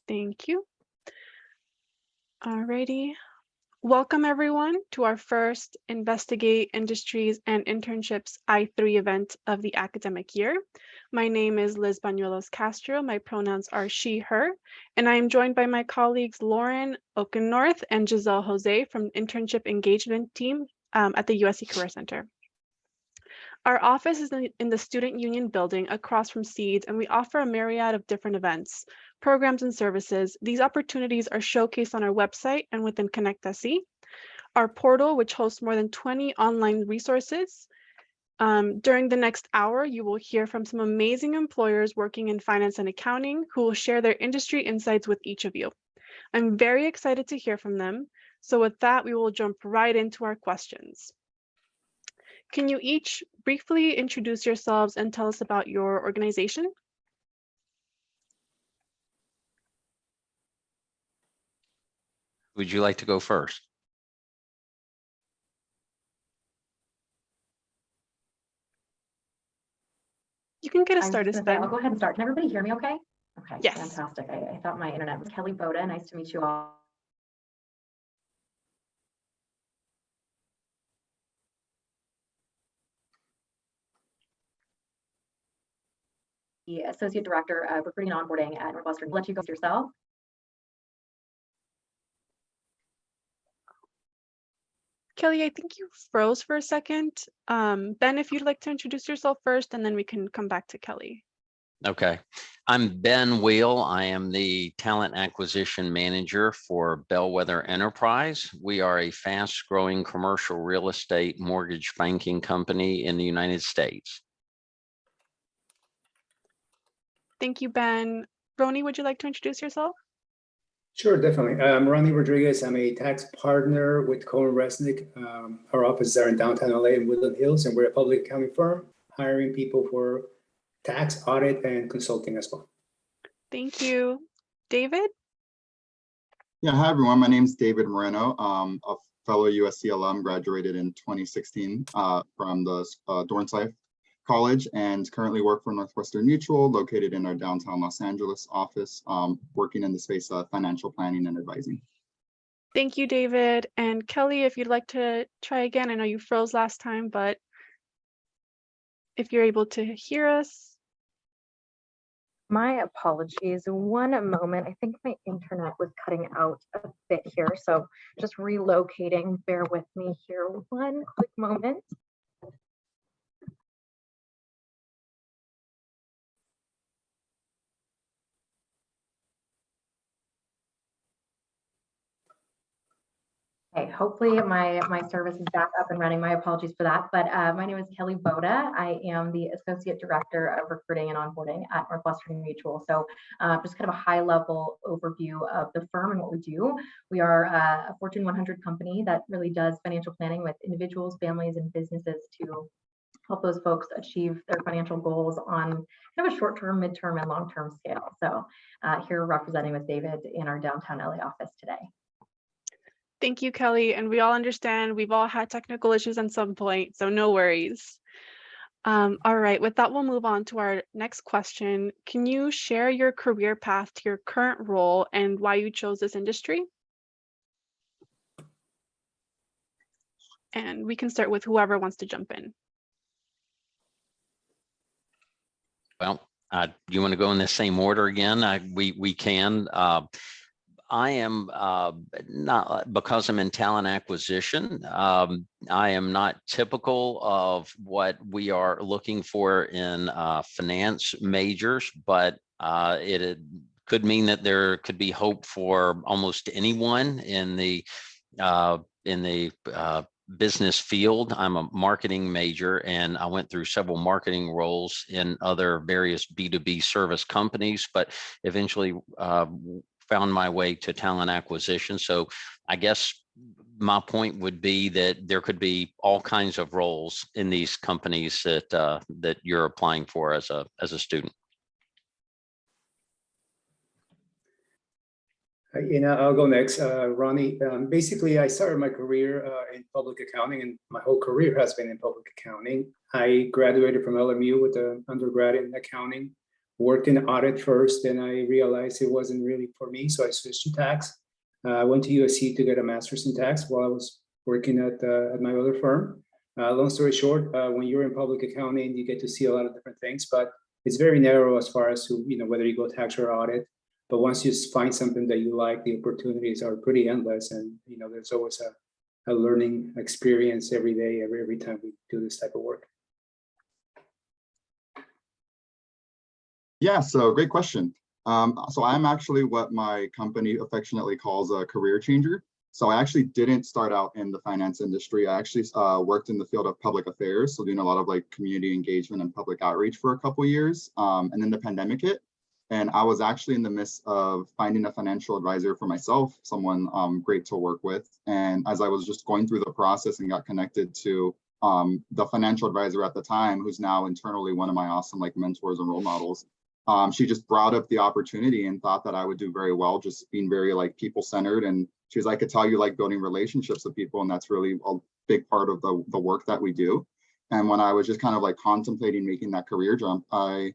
Thank you. Alrighty. Welcome everyone to our first Investigate Industries and Internships I3 event of the academic year. My name is Liz Bañuelos Castro. My pronouns are she, her, and I am joined by my colleagues Lauren Oakennorth and Giselle Jose from Internship Engagement Team at the USC Career Center. Our office is in the Student Union building across from Seeds, and we offer a myriad of different events, programs, and services. These opportunities are showcased on our website and within Connect SE, our portal, which hosts more than 20 online resources. During the next hour, you will hear from some amazing employers working in finance and accounting who will share their industry insights with each of you. I'm very excited to hear from them. So with that, we will jump right into our questions. Can you each briefly introduce yourselves and tell us about your organization? Would you like to go first? You can get us started. I'll go ahead and start. Can everybody hear me okay? Okay, yes. Fantastic. I thought my internet was Kelly Boda. Nice to meet you all. The Associate Director of Recruiting and Onboarding at Northwestern. Let you go yourself. Kelly, I think you froze for a second. Ben, if you'd like to introduce yourself first, and then we can come back to Kelly. Okay, I'm Ben Wheel. I am the Talent Acquisition Manager for Bellwether Enterprise. We are a fast-growing commercial real estate mortgage banking company in the United States. Thank you, Ben. Roni, would you like to introduce yourself? Sure, definitely. I'm Ronnie Rodriguez. I'm a tax partner with Cohen Resnick. Our offices are in downtown LA and Woodland Hills, and we're a public accounting firm hiring people for tax, audit, and consulting as well. Thank you. David? Yeah, hi everyone. My name is David Moreno, a fellow USC alum, graduated in 2016 from the Dornsife College, and currently work for Northwestern Mutual, located in our downtown Los Angeles office, working in the space of financial planning and advising. Thank you, David. And Kelly, if you'd like to try again, I know you froze last time, but if you're able to hear us. My apologies. One moment. I think my internet was cutting out a bit here. So just relocating. Bear with me here. One quick moment. Okay, hopefully my service is back up and running. My apologies for that. But my name is Kelly Boda. I am the Associate Director of Recruiting and Onboarding at Northwestern Mutual. So just kind of a high level overview of the firm and what we do. We are a Fortune 100 company that really does financial planning with individuals, families, and businesses to help those folks achieve their financial goals on kind of a short-term, mid-term, and long-term scale. So here representing with David in our downtown LA office today. Thank you, Kelly. And we all understand we've all had technical issues at some point, so no worries. All right, with that, we'll move on to our next question. Can you share your career path to your current role and why you chose this industry? And we can start with whoever wants to jump in. Well, you want to go in the same order again? We can. I am not, because I'm in talent acquisition, I am not typical of what we are looking for in finance majors, but it could mean that there could be hope for almost anyone in the business field. I'm a marketing major, and I went through several marketing roles in other various B2B service companies, but eventually found my way to talent acquisition. So I guess my point would be that there could be all kinds of roles in these companies that that you're applying for as a student. I'll go next, Ronnie. Basically, I started my career in public accounting, and my whole career has been in public accounting. I graduated from LMU with an undergrad in accounting, worked in audit first, and I realized it wasn't really for me, so I switched to tax. I went to USC to get a master's in tax while I was working at my other firm. Long story short, when you're in public accounting, you get to see a lot of different things, but it's very narrow as far as to, whether you go tax or audit. But once you find something that you like, the opportunities are pretty endless, and there's always a learning experience every day, every time we do this type of work. Yeah, so great question. So I'm actually what my company affectionately calls a career changer. So I actually didn't start out in the finance industry. I actually worked in the field of public affairs, so doing a lot of like community engagement and public outreach for a couple of years. And then the pandemic hit, and I was actually in the midst of finding a financial advisor for myself, someone great to work with. And as I was just going through the process and got connected to the financial advisor at the time, who's now internally one of my awesome like mentors and role models, she just brought up the opportunity and thought that I would do very well, just being very like people-centered. And she was, I could tell you like building relationships with people, and that's really a big part of the work that we do. And when I was just kind of like contemplating making that career jump, I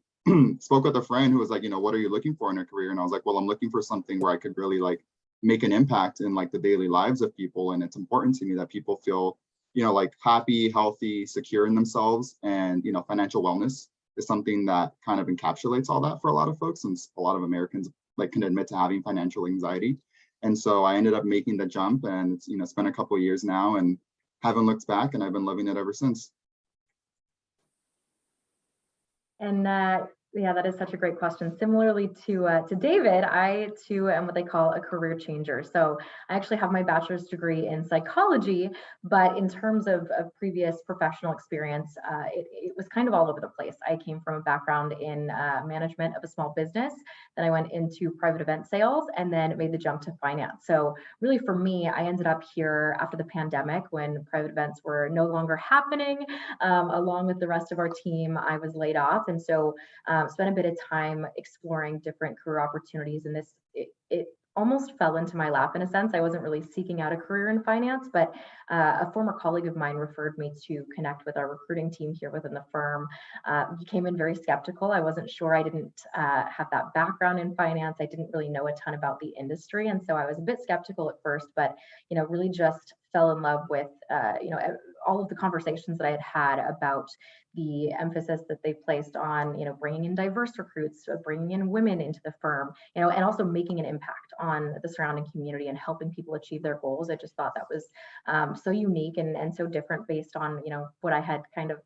spoke with a friend who was like, what are you looking for in a career? And I was like, well, I'm looking for something where I could really like make an impact in like the daily lives of people. And it's important to me that people feel, like happy, healthy, secure in themselves. And, financial wellness is something that kind of encapsulates all that for a lot of folks, since a lot of Americans like can admit to having financial anxiety. And so I ended up making the jump, and it's, it's been a couple of years now and haven't looked back, and I've been loving it ever since. And yeah, that is such a great question. Similarly to David, I too am what they call a career changer. So I actually have my bachelor's degree in psychology, but in terms of previous professional experience, it was kind of all over the place. I came from a background in management of a small business. Then I went into private event sales, and then made the jump to finance. So really for me, I ended up here after the pandemic when private events were no longer happening. Along with the rest of our team, I was laid off. And so spent a bit of time exploring different career opportunities, and it almost fell into my lap in a sense. I wasn't really seeking out a career in finance, but a former colleague of mine referred me to connect with our recruiting team here within the firm. He came in very skeptical. I wasn't sure. I didn't have that background in finance. I didn't really know a ton about the industry, and so I was a bit skeptical at first, but really just fell in love with all of the conversations that I had about the emphasis that they placed on, bringing in diverse recruits, bringing in women into the firm, and also making an impact on the surrounding community and helping people achieve their goals. I just thought that was so unique and so different based on, what I had kind of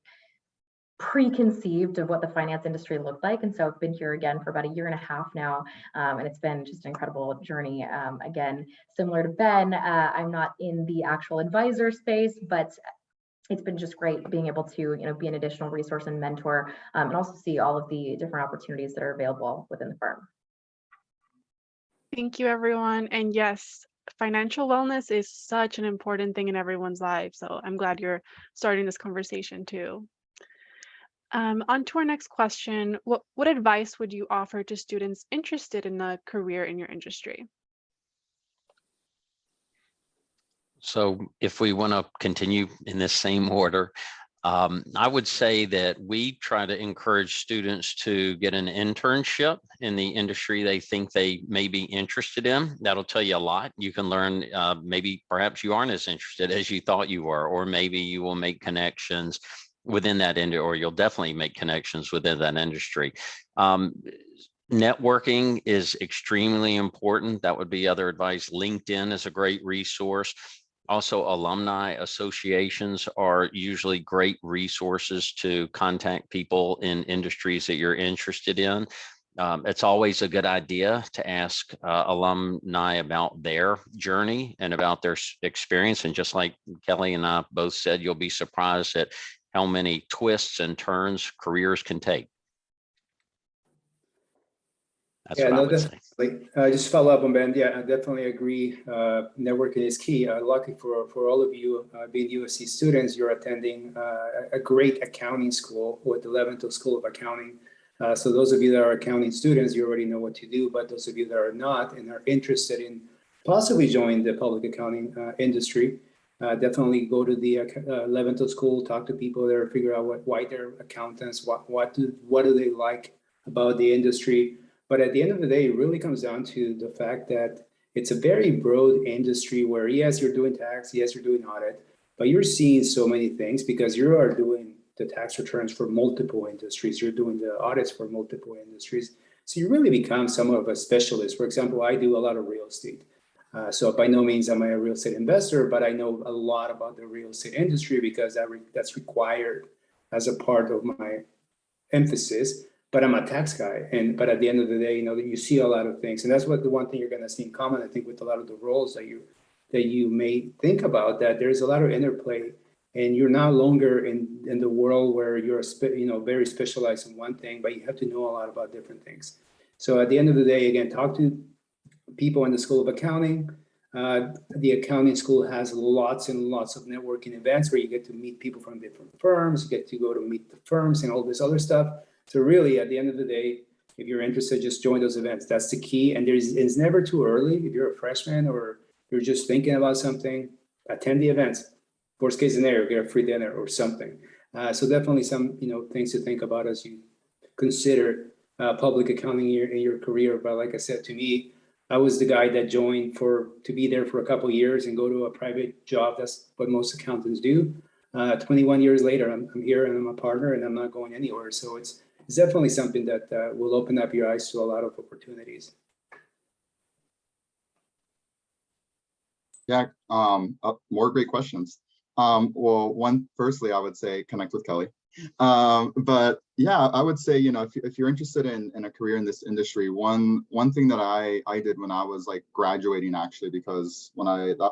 preconceived of what the finance industry looked like. And so I've been here again for about a year and a half now, and it's been just an incredible journey. Again, similar to Ben, I'm not in the actual advisor space, but it's been just great being able to, be an additional resource and mentor, and also see all of the different opportunities that are available within the firm. Thank you, everyone. And yes, financial wellness is such an important thing in everyone's life. So I'm glad you're starting this conversation too. On to our next question. What advice would you offer to students interested in a career in your industry? So if we want to continue in this same order, I would say that we try to encourage students to get an internship in the industry they think they may be interested in. That'll tell you a lot. You can learn, maybe perhaps you aren't as interested as you thought you were, or maybe you will make connections within that industry, or you'll definitely make connections within that industry. Networking is extremely important. That would be other advice. LinkedIn is a great resource. Also, alumni associations are usually great resources to contact people in industries that you're interested in. It's always a good idea to ask alumni about their journey and about their experience. And just like Kelly and I both said, you'll be surprised at how many twists and turns careers can take. That's what I would definitely. Just follow up on Ben. Yeah, I definitely agree. Networking is key. Lucky for all of you being USC students, you're attending a great accounting school with the Leventhal School of Accounting. So those of you that are accounting students, you already know what to do. But those of you that are not and are interested in possibly joining the public accounting industry, definitely go to the Leventhal School, talk to people there, figure out why they're accountants, what do they like about the industry. But at the end of the day, it really comes down to the fact that it's a very broad industry where, yes, you're doing tax, yes, you're doing audit, but you're seeing so many things because you are doing the tax returns for multiple industries. You're doing the audits for multiple industries. So you really become somewhat of a specialist. For example, I do a lot of real estate. So by no means am I a real estate investor, but I know a lot about the real estate industry because that's required as a part of my emphasis. But I'm a tax guy, but at the end of the day, you see a lot of things, and that's what the one thing you're going to see in common, I think, with a lot of the roles that you may think about, that there's a lot of interplay, and you're no longer in the world where you're very specialized in one thing, but you have to know a lot about different things. So at the end of the day, again, talk to people in the School of Accounting. The accounting school has lots and lots of networking events where you get to meet people from different firms, you get to go to meet the firms and all this other stuff. So really, at the end of the day, if you're interested, just join those events. That's the key. And it's never too early. If you're a freshman or you're just thinking about something, attend the events. Worst case scenario, get a free dinner or something. So definitely some things to think about as you consider public accounting in your career. But like I said, to me, I was the guy that joined to be there for a couple of years and go to a private job. That's what most accountants do. 21 years later, I'm here and I'm a partner and I'm not going anywhere. So it's definitely something that will open up your eyes to a lot of opportunities. Yeah, more great questions. Well, firstly, I would say connect with Kelly. But yeah, I would say, if you're interested in a career in this industry, one thing that I did when I was like graduating, actually, because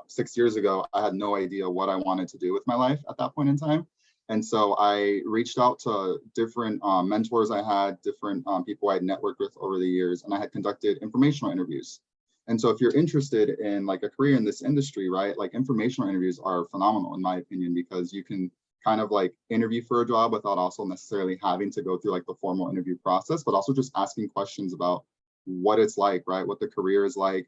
6 years ago, I had no idea what I wanted to do with my life at that point in time. And so I reached out to different mentors I had, different people I had networked with over the years, and I had conducted informational interviews. And so if you're interested in like a career in this industry, right, like informational interviews are phenomenal in my opinion, because you can kind of like interview for a job without also necessarily having to go through like the formal interview process, but also just asking questions about what it's like, right, what the career is like,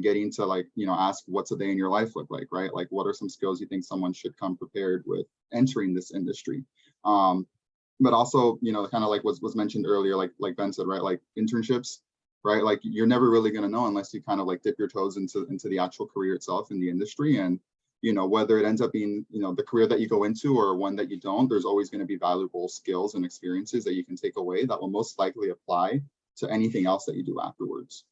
getting to like, ask what's a day in your life look like, right? Like what are some skills you think someone should come prepared with entering this industry? But also, kind of like was mentioned earlier, like Ben said, right, like internships, right? Like you're never really going to know unless you kind of like dip your toes into the actual career itself in the industry. And whether it ends up being the career that you go into or one that you don't, there's always going to be valuable skills and experiences that you can take away that will most likely apply to anything else that you do afterwards.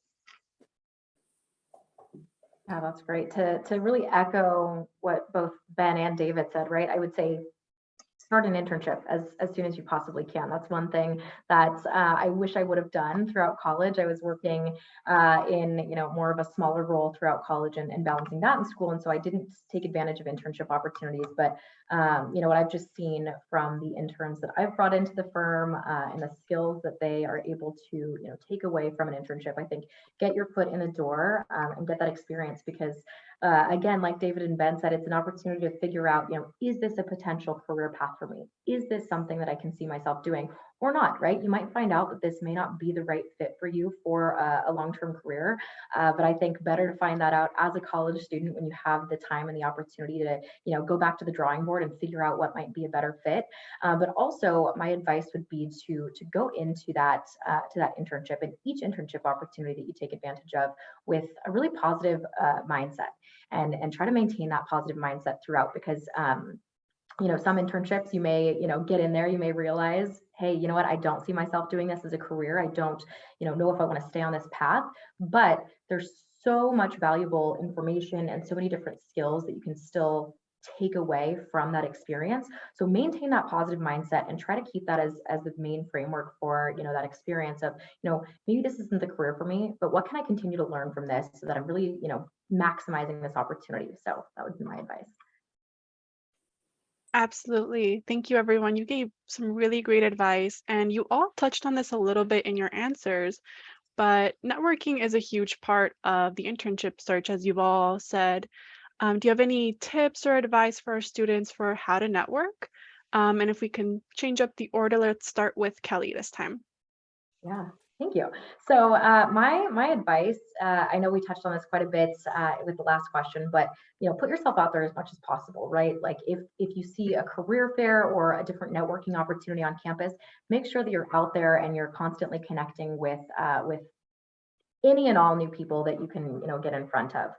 Yeah, that's great. To really echo what both Ben and David said, right? I would say start an internship as soon as you possibly can. That's one thing that I wish I would have done throughout college. I was working in more of a smaller role throughout college and balancing that in school, and so I didn't take advantage of internship opportunities. But what I've just seen from the interns that I've brought into the firm and the skills that they are able to take away from an internship, I think get your foot in the door and get that experience, because again, like David and Ben said, it's an opportunity to figure out, is this a potential career path for me? Is this something that I can see myself doing or not, right? You might find out that this may not be the right fit for you for a long-term career, but I think better to find that out as a college student when you have the time and the opportunity to, go back to the drawing board and figure out what might be a better fit. But also my advice would be to go into that internship, and each internship opportunity that you take advantage of with a really positive mindset. And try to maintain that positive mindset throughout, because some internships you may get in there, you may realize, hey, you know what, I don't see myself doing this as a career. I don't know if I want to stay on this path. But there's so much valuable information and so many different skills that you can still take away from that experience. So maintain that positive mindset and try to keep that as the main framework for that experience of maybe this isn't the career for me, but what can I continue to learn from this so that I'm really maximizing this opportunity. So that would be my advice. Absolutely. Thank you, everyone. You gave some really great advice, and you all touched on this a little bit in your answers, but networking is a huge part of the internship search, as you've all said. Do you have any tips or advice for our students for how to network? And if we can change up the order, let's start with Kelly this time. Yeah. Thank you. So my advice, I know we touched on this quite a bit with the last question, but put yourself out there as much as possible, right? Like if you see a career fair or a different networking opportunity on campus, make sure that you're out there and you're constantly connecting with any and all new people that you can get in front of.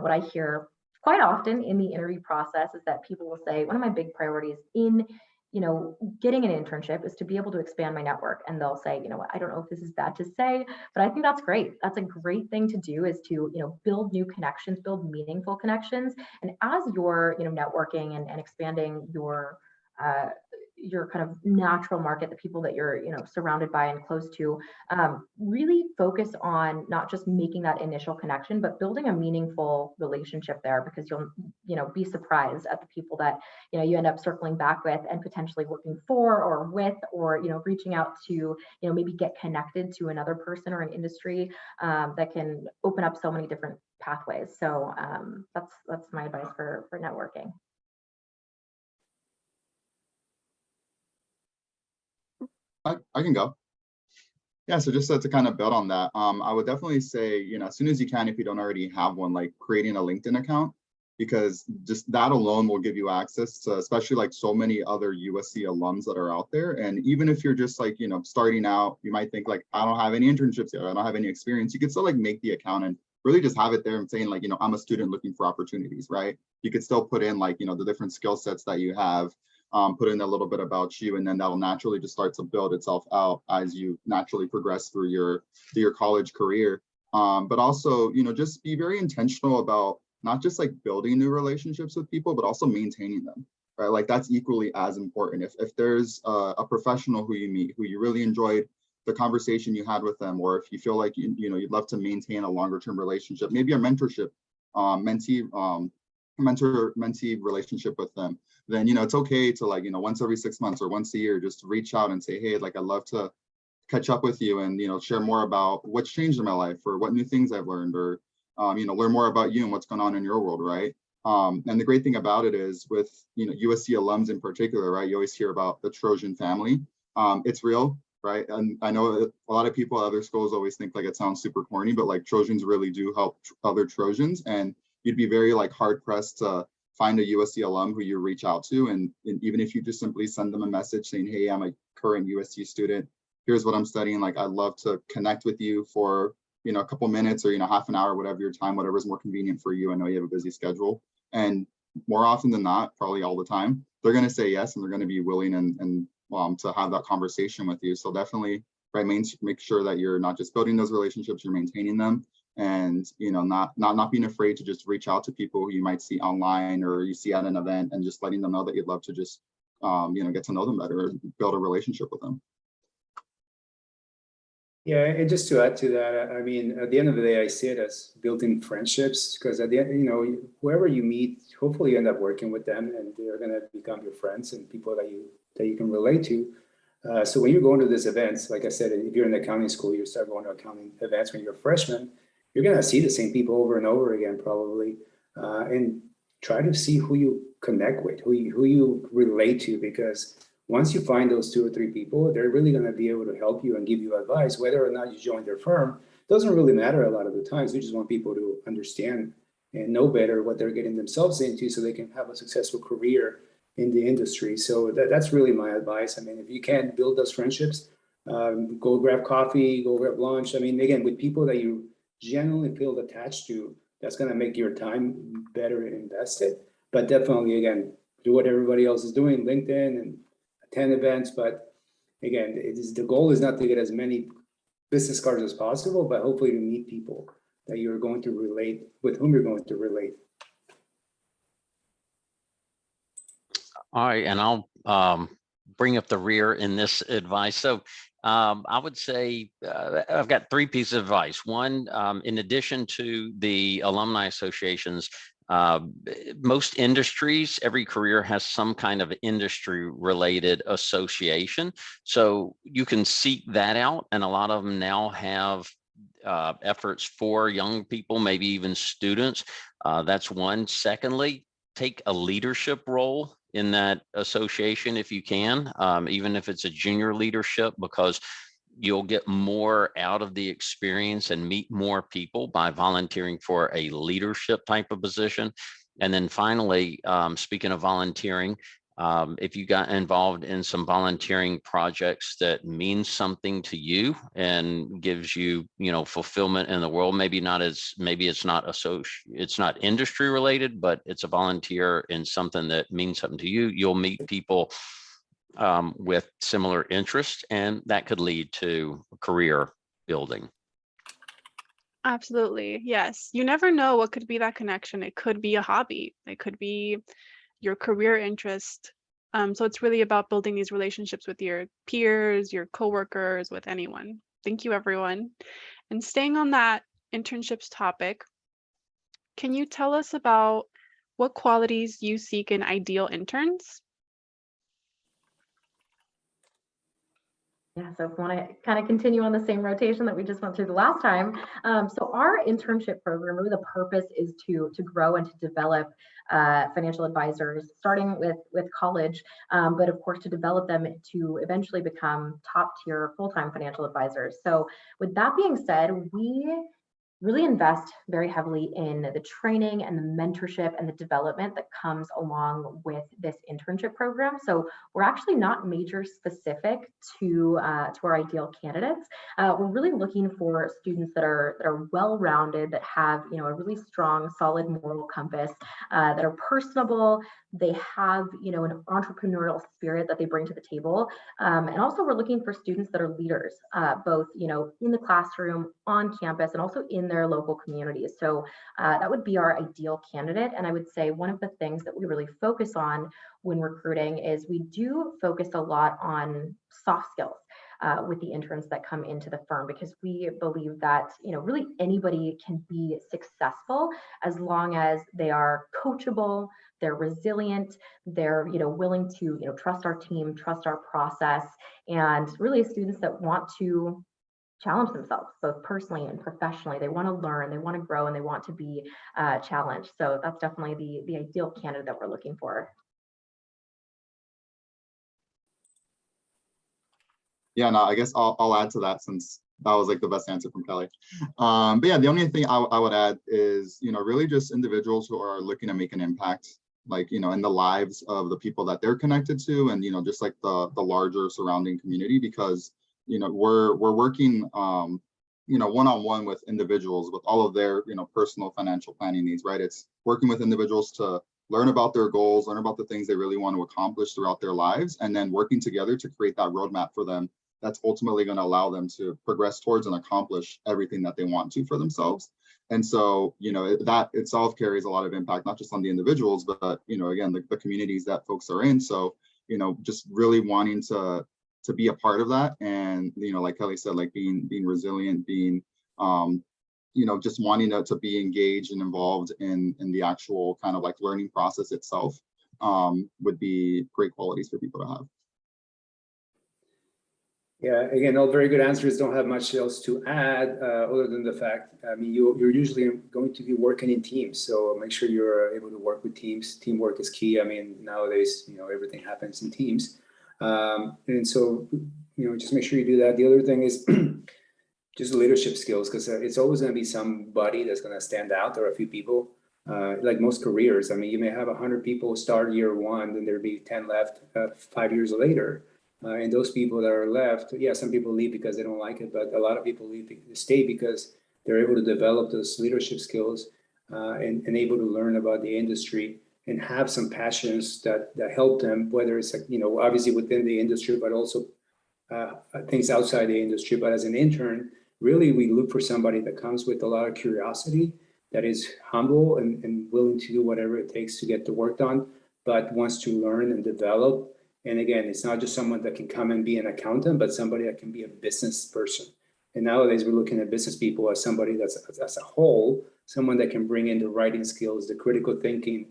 What I hear quite often in the interview process is that people will say, one of my big priorities in getting an internship is to be able to expand my network. And they'll say, what, I don't know if this is bad to say, but I think that's great. That's a great thing to do, is to, build new connections, build meaningful connections. And as you're, networking and expanding your kind of natural market, the people that you're, surrounded by and close to, really focus on not just making that initial connection, but building a meaningful relationship there, because you'll, be surprised at the people that, you end up circling back with and potentially working for or with, or, reaching out to, maybe get connected to another person or an industry that can open up so many different pathways. So that's my advice for networking. I can go. Yeah, so just to kind of build on that, I would definitely say, as soon as you can, if you don't already have one, like creating a LinkedIn account, because just that alone will give you access to, especially like so many other USC alums that are out there. And even if you're just like, starting out, you might think like, I don't have any internships yet, I don't have any experience. You could still like make the account and really just have it there and saying like, I'm a student looking for opportunities, right? You could still put in like, the different skill sets that you have. Put in a little bit about you, and then that'll naturally just start to build itself out as you naturally progress through your college career. But also, just be very intentional about not just like building new relationships with people, but also maintaining them, right? Like that's equally as important. If there's a professional who you meet, who you really enjoyed the conversation you had with them, or if you feel like you'd love to maintain a longer term relationship, maybe a mentorship, mentor-mentee relationship with them, then it's okay to like once every 6 months or once a year just reach out and say, hey, like I'd love to catch up with you and share more about what's changed in my life or what new things I've learned, or learn more about you and what's going on in your world, right? And the great thing about it is with USC alums in particular, right, you always hear about the Trojan family. It's real, right? And I know a lot of people at other schools always think like it sounds super corny, but like Trojans really do help other Trojans, and you'd be very like hard pressed to find a USC alum who you reach out to. And even if you just simply send them a message saying, hey, I'm a current USC student, here's what I'm studying. Like, I'd love to connect with you for, a couple minutes or, half an hour, whatever your time, whatever is more convenient for you. I know you have a busy schedule. And more often than not, probably all the time, they're going to say yes, and they're going to be willing and to have that conversation with you. So definitely, right, make sure that you're not just building those relationships, you're maintaining them. And not being afraid to just reach out to people who you might see online or you see at an event, and just letting them know that you'd love to just get to know them better, build a relationship with them. Yeah, and just to add to that, I mean, at the end of the day, I see it as building friendships, because at the end, whoever you meet, hopefully you end up working with them, and they're going to become your friends and people that you can relate to. So when you're going to these events, like I said, if you're in accounting school, you start going to accounting events when you're a freshman, you're going to see the same people over and over again, probably, and try to see who you connect with, who you relate to, because once you find those 2 or 3 people, they're really going to be able to help you and give you advice. Whether or not you join their firm doesn't really matter a lot of the times. We just want people to understand and know better what they're getting themselves into, so they can have a successful career in the industry. So that's really my advice. I mean, if you can build those friendships, go grab coffee, go grab lunch. I mean, again, with people that you genuinely feel attached to, that's going to make your time better invested. But definitely, again, do what everybody else is doing, LinkedIn, and attend events. But again, the goal is not to get as many business cards as possible, but hopefully to meet people that you're going to relate, with whom you're going to relate. All right, and I'll bring up the rear in this advice. So I would say I've got 3 pieces of advice. One, in addition to the alumni associations, most industries, every career has some kind of industry related association. So you can seek that out. And a lot of them now have efforts for young people, maybe even students. That's one. Secondly, take a leadership role in that association if you can, even if it's a junior leadership, because You'll get more out of the experience and meet more people by volunteering for a leadership type of position. And then finally, speaking of volunteering, if you got involved in some volunteering projects that means something to you and gives you, fulfillment in the world, maybe it's not industry related, but it's a volunteer in something that means something to you, you'll meet people with similar interests, and that could lead to career building. Absolutely. Yes. You never know what could be that connection. It could be a hobby. It could be your career interest. So it's really about building these relationships with your peers, your coworkers, with anyone. Thank you, everyone. And staying on that internships topic, can you tell us about what qualities you seek in ideal interns? Yeah, so if you want to kind of continue on the same rotation that we just went through the last time. So our internship program, really the purpose is to grow and to develop financial advisors, starting with college, but of course to develop them to eventually become top tier full-time financial advisors. So with that being said, we really invest very heavily in the training and the mentorship and the development that comes along with this internship program. So we're actually not major specific to our ideal candidates. We're really looking for students that are well-rounded, that have a really strong, solid moral compass, that are personable. They have an entrepreneurial spirit that they bring to the table, and also we're looking for students that are leaders, both in the classroom, on campus, and also in their local communities. So that would be our ideal candidate. And I would say one of the things that we really focus on when recruiting is we do focus a lot on soft skills with the interns that come into the firm, because we believe that really anybody can be successful as long as they are coachable, they're resilient, they're willing to trust our team, trust our process, and really students that want to challenge themselves both personally and professionally. They want to learn, they want to grow, and they want to be challenged. So that's definitely the ideal candidate that we're looking for. Yeah, no, I guess I'll add to that, since that was like the best answer from Kelly. But yeah, the only thing I would add is, really just individuals who are looking to make an impact, like, in the lives of the people that they're connected to, and, just like the larger surrounding community, because, we're working, one-on-one with individuals with all of their, personal financial planning needs, right? It's working with individuals to learn about their goals, learn about the things they really want to accomplish throughout their lives, and then working together to create that roadmap for them that's ultimately going to allow them to progress towards and accomplish everything that they want to for themselves. And so, that itself carries a lot of impact, not just on the individuals, but, again, the communities that folks are in. So, just really wanting to be a part of that. And, like Kelly said, like being resilient, being, just wanting to be engaged and involved in the actual kind of like learning process itself would be great qualities for people to have. Yeah, again, all very good answers. Don't have much else to add other than the fact, I mean, you're usually going to be working in teams, so make sure you're able to work with teams. Teamwork is key. I mean, nowadays, everything happens in teams. And so, just make sure you do that. The other thing is just leadership skills, because it's always going to be somebody that's going to stand out. There are a few people, like most careers. I mean, you may have 100 people start year one, then there'll be 10 left 5 years later. And those people that are left, yeah, some people leave because they don't like it, but a lot of people stay because they're able to develop those leadership skills and able to learn about the industry and have some passions that help them, whether it's, obviously within the industry, but also things outside the industry. But as an intern, really, we look for somebody that comes with a lot of curiosity, that is humble and willing to do whatever it takes to get the work done, but wants to learn and develop. And again, it's not just someone that can come and be an accountant, but somebody that can be a business person. And nowadays we're looking at business people as somebody that's as a whole, someone that can bring in the writing skills, the critical thinking.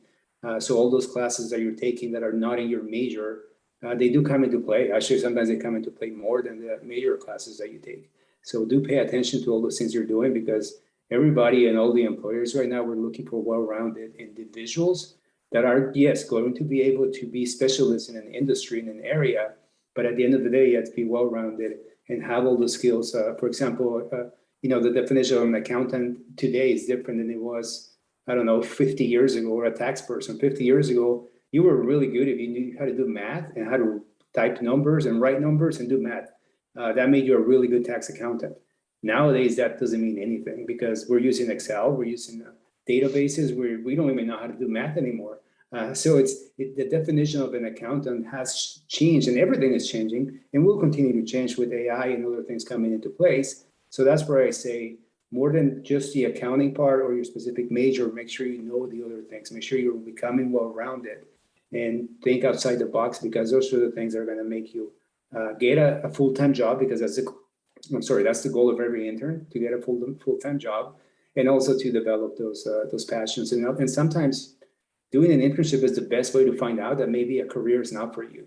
So all those classes that you're taking that are not in your major, they do come into play. Actually, sometimes they come into play more than the major classes that you take. So do pay attention to all those things you're doing, because everybody and all the employers right now, we're looking for well-rounded individuals that are, yes, going to be able to be specialists in an industry, in an area, but at the end of the day, you have to be well-rounded and have all the skills. For example, the definition of an accountant today is different than it was, I don't know, 50 years ago, or a tax person. 50 years ago, you were really good if you knew how to do math and how to type numbers and write numbers and do math. That made you a really good tax accountant. Nowadays, that doesn't mean anything because we're using Excel, we're using databases where we don't even know how to do math anymore. So the definition of an accountant has changed, and everything is changing and will continue to change with AI and other things coming into place. So that's where I say, more than just the accounting part or your specific major, make sure you know the other things. Make sure you're becoming well-rounded and think outside the box, because those are the things that are going to make you get a full-time job, because that's the goal of every intern, to get a full-time job, and also to develop those passions. And sometimes doing an internship is the best way to find out that maybe a career is not for you,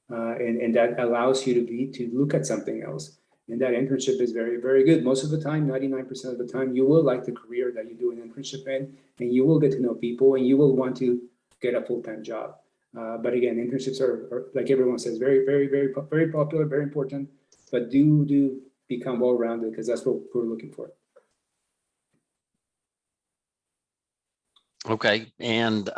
and that allows you to look at something else. And that internship is very, very good. Most of the time, 99% of the time, you will like the career that you do an internship in, and you will get to know people, and you will want to get a full-time job. But again, internships are, like everyone says, very, very, very, very popular, very important. But do become well-rounded, because that's what we're looking for. Okay, and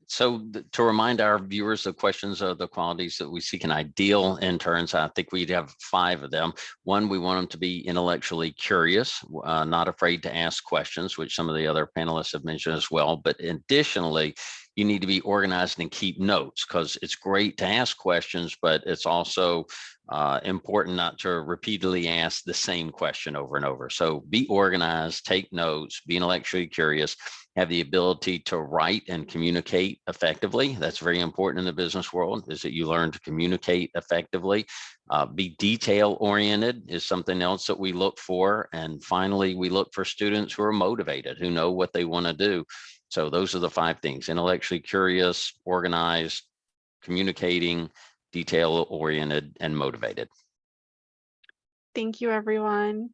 so to remind our viewers, the questions are the qualities that we seek in ideal interns. I think we'd have 5 of them. 1, we want them to be intellectually curious, not afraid to ask questions, which some of the other panelists have mentioned as well. But additionally, you need to be organized and keep notes, because it's great to ask questions, but it's also important not to repeatedly ask the same question over and over. So be organized, take notes, be intellectually curious, have the ability to write and communicate effectively. That's very important in the business world, is that you learn to communicate effectively. Be detail oriented is something else that we look for. And finally, we look for students who are motivated, who know what they want to do. So those are the 5 things: intellectually curious, organized, communicating, detail oriented, and motivated. Thank you, everyone.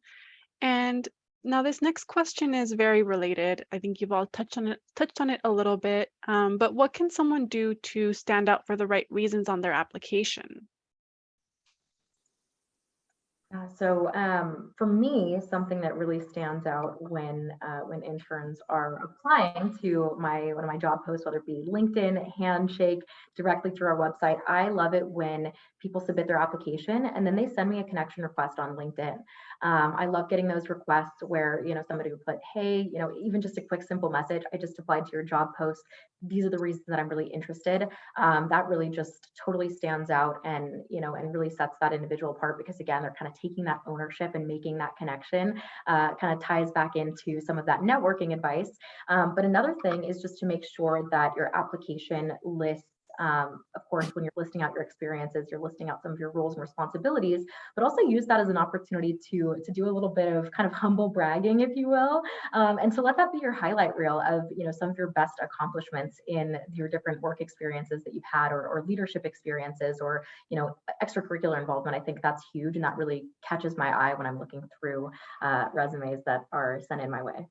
And now this next question is very related. I think you've all touched on it a little bit, but what can someone do to stand out for the right reasons on their application? For me, something that really stands out when interns are applying to one of my job posts, whether it be LinkedIn, Handshake, directly through our website, I love it when people submit their application and then they send me a connection request on LinkedIn. I love getting those requests where somebody would put, hey, even just a quick simple message, I just applied to your job post. These are the reasons that I'm really interested. That really just totally stands out and really sets that individual apart, because again, they're kind of taking that ownership and making that connection. Kind of ties back into some of that networking advice. But another thing is just to make sure that your application lists, of course, when you're listing out your experiences, you're listing out some of your roles and responsibilities, but also use that as an opportunity to do a little bit of kind of humble bragging, if you will, and to let that be your highlight reel of some of your best accomplishments in your different work experiences that you've had, or leadership experiences, or extracurricular involvement. I think that's huge, and that really catches my eye when I'm looking through resumes that are sent in my way.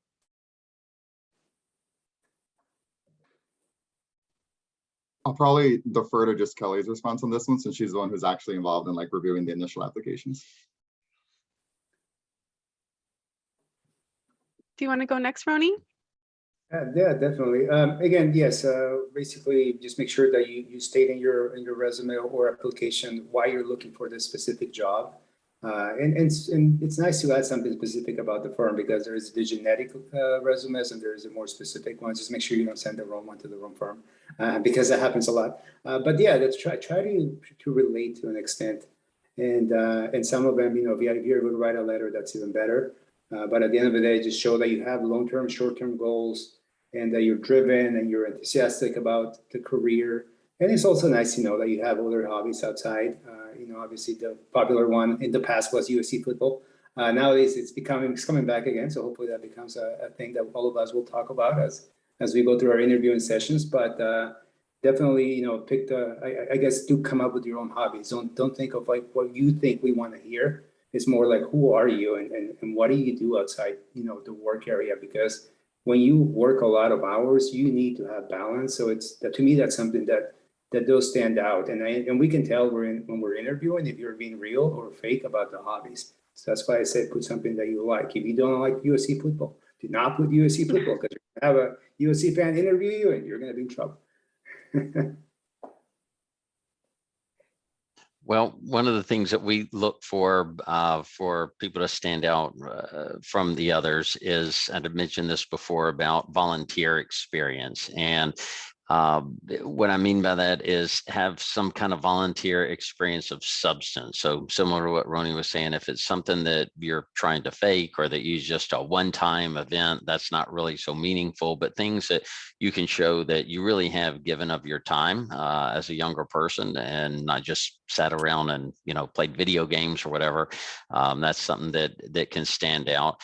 I'll probably defer to just Kelly's response on this one, since she's the one who's actually involved in reviewing the initial applications. Do you want to go next, Roni? Yeah, definitely. Again, yes. Basically, just make sure that you state in your resume or application why you're looking for this specific job. And it's nice to add something specific about the firm, because there is the genetic resumes and there is a more specific ones. Just make sure you don't send the wrong one to the wrong firm, because that happens a lot. But yeah, let's try to relate to an extent. And some of them, if you're able to write a letter, that's even better. But at the end of the day, just show that you have long-term, short-term goals, and that you're driven and you're enthusiastic about the career. And it's also nice to know that you have other hobbies outside. Obviously the popular one in the past was USC football. Nowadays it's coming back again. So hopefully that becomes a thing that all of us will talk about as we go through our interviewing sessions. But definitely, pick I guess do come up with your own hobbies. Don't think of what you think we want to hear. It's more like, who are you and what do you do outside, the work area? Because when you work a lot of hours, you need to have balance. So to me, that's something that that those stand out. And we can tell when we're interviewing if you're being real or fake about the hobbies. So that's why I said put something that you like. If you don't like USC football, do not put USC football, because you're going to have a USC fan interview you and you're going to be in trouble. Well, one of the things that we look for people to stand out from the others is, and I've mentioned this before, about volunteer experience. And what I mean by that is have some kind of volunteer experience of substance. So similar to what Roni was saying, if it's something that you're trying to fake or that you just a one-time event, that's not really so meaningful, but things that you can show that you really have given of your time as a younger person and not just sat around and, played video games or whatever. That's something that can stand out.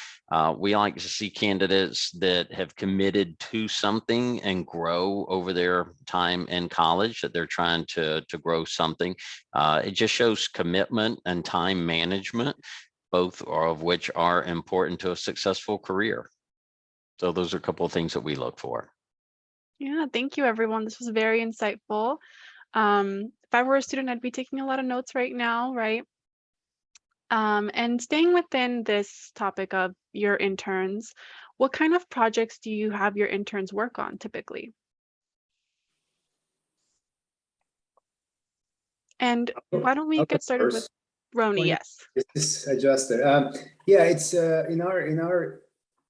We like to see candidates that have committed to something and grow over their time in college, that they're trying to grow something. It just shows commitment and time management, both of which are important to a successful career. So those are a couple of things that we look for. Yeah, thank you, everyone. This was very insightful. If I were a student, I'd be taking a lot of notes right now, right? And staying within this topic of your interns, what kind of projects do you have your interns work on typically? And why don't we get started with Roni? Yes. It's adjusted. Yeah, it's in our